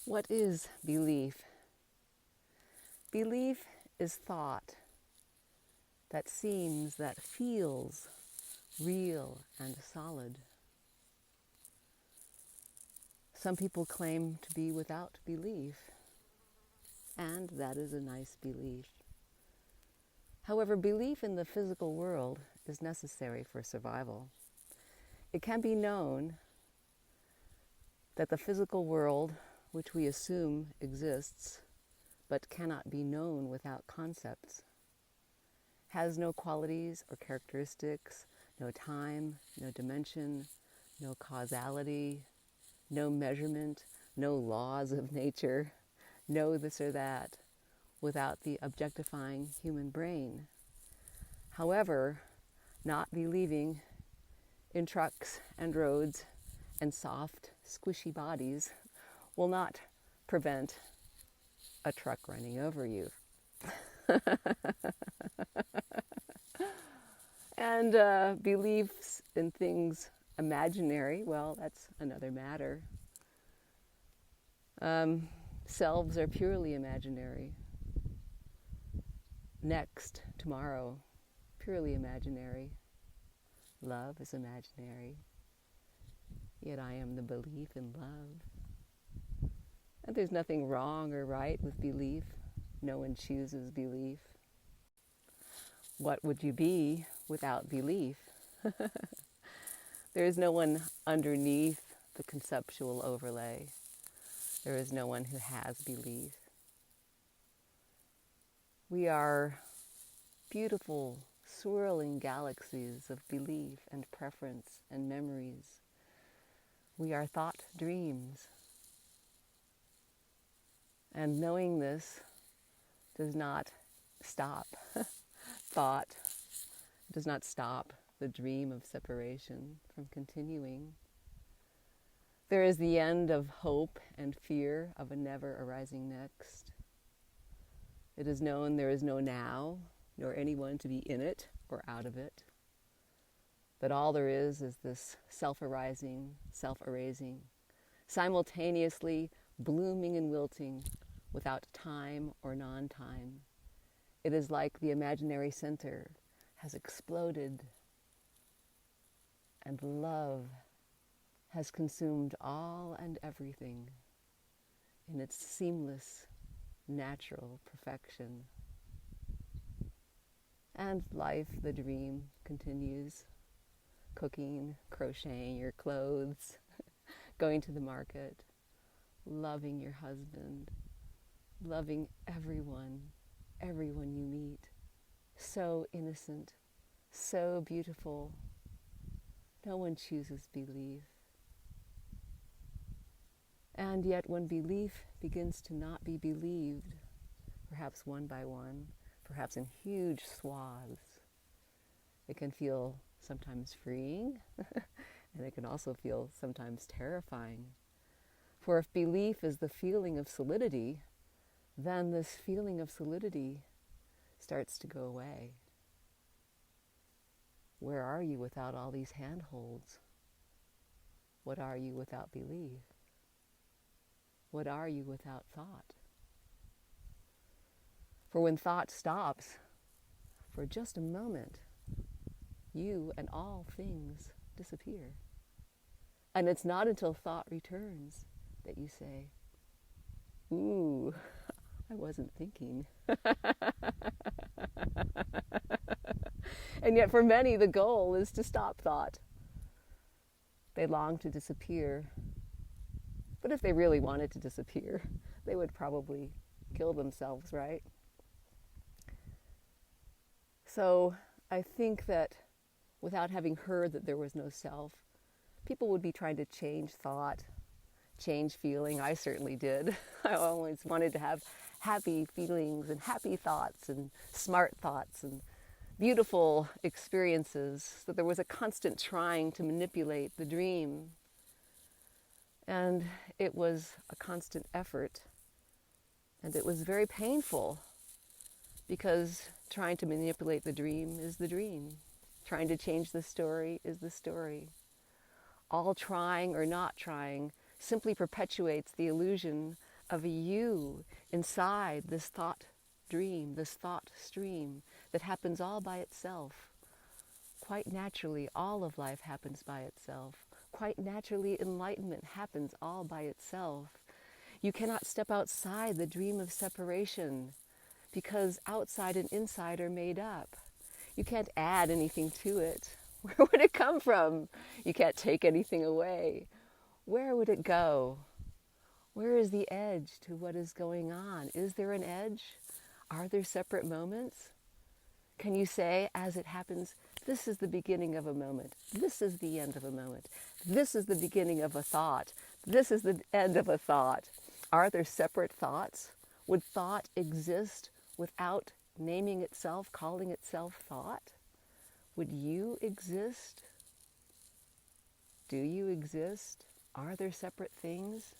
What is belief? Belief is thought that seems, that feels real and solid. Some people claim to be without belief, and that is a nice belief. However, belief in the physical world is necessary for survival. It can be known that the physical world, which we assume exists, but cannot be known without concepts, has no qualities or characteristics, no time, no dimension, no causality, no measurement, no laws of nature, no this or that, without the objectifying human brain. However, not believing in trucks and roads and soft, squishy bodies will not prevent a truck running over you. And beliefs in things imaginary, well, that's another matter. Selves are purely imaginary. Next, tomorrow, purely imaginary. Love is imaginary. Yet I am the belief in love. And there's nothing wrong or right with belief. No one chooses belief. What would you be without belief? There is no one underneath the conceptual overlay. There is no one who has belief. We are beautiful, swirling galaxies of belief and preference and memories. We are thought dreams. And knowing this does not stop thought, does not stop the dream of separation from continuing. There is the end of hope and fear of a never arising next. It is known there is no now, nor anyone to be in it or out of it. That all there is this self-arising, self-erasing, simultaneously blooming and wilting without time or non-time. It is like the imaginary center has exploded and love has consumed all and everything in its seamless, natural perfection. And life, the dream, continues. Cooking, crocheting your clothes, going to the market, loving your husband, loving everyone you meet. So innocent, so beautiful. No one chooses belief. And yet when belief begins to not be believed, perhaps one by one, perhaps in huge swaths, it can feel sometimes freeing, and it can also feel sometimes terrifying. For if belief is the feeling of solidity, then this feeling of solidity starts to go away. Where are you without all these handholds? What are you without belief? What are you without thought? For when thought stops, for just a moment, you and all things disappear. And it's not until thought returns that you say, ooh, I wasn't thinking. And yet for many, the goal is to stop thought. They long to disappear. But if they really wanted to disappear, they would probably kill themselves, right? So I think that without having heard that there was no self, people would be trying to change thought, change feeling. I certainly did. I always wanted to have happy feelings and happy thoughts and smart thoughts and beautiful experiences. So there was a constant trying to manipulate the dream. And it was a constant effort. And it was very painful because trying to manipulate the dream is the dream. Trying to change the story is the story. All trying or not trying simply perpetuates the illusion of a you inside this thought dream, this thought stream that happens all by itself. Quite naturally, all of life happens by itself. Quite naturally, enlightenment happens all by itself. You cannot step outside the dream of separation because outside and inside are made up. You can't add anything to it. Where would it come from? You can't take anything away. Where would it go? Where is the edge to what is going on? Is there an edge? Are there separate moments? Can you say, as it happens, this is the beginning of a moment. This is the end of a moment. This is the beginning of a thought. This is the end of a thought. Are there separate thoughts? Would thought exist without naming itself, calling itself thought? Would you exist? Do you exist? Are there separate things?